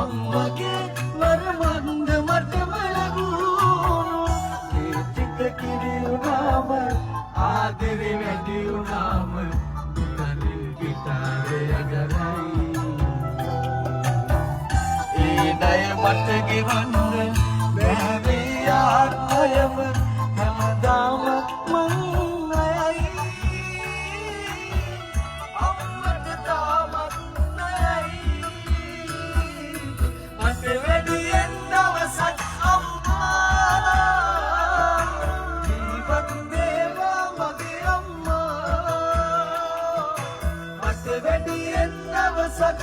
අම්මගේ වරමන්ද මටම ලැබුණු ඒ ටික කිරි වුණාම ආදරේ වැඩි වුණාම තනින් ගිටාරය ගරයි ඒ ණය මට ගෙවන්න බැහැ ආත්මයම හැමදාම මං අයයි අම්මට තාමත් නයයි මට වැඩියෙන් දවසක් අම්මා ජීවත් වේවා මගේ අම්මා මට වැඩියෙන් දවසක්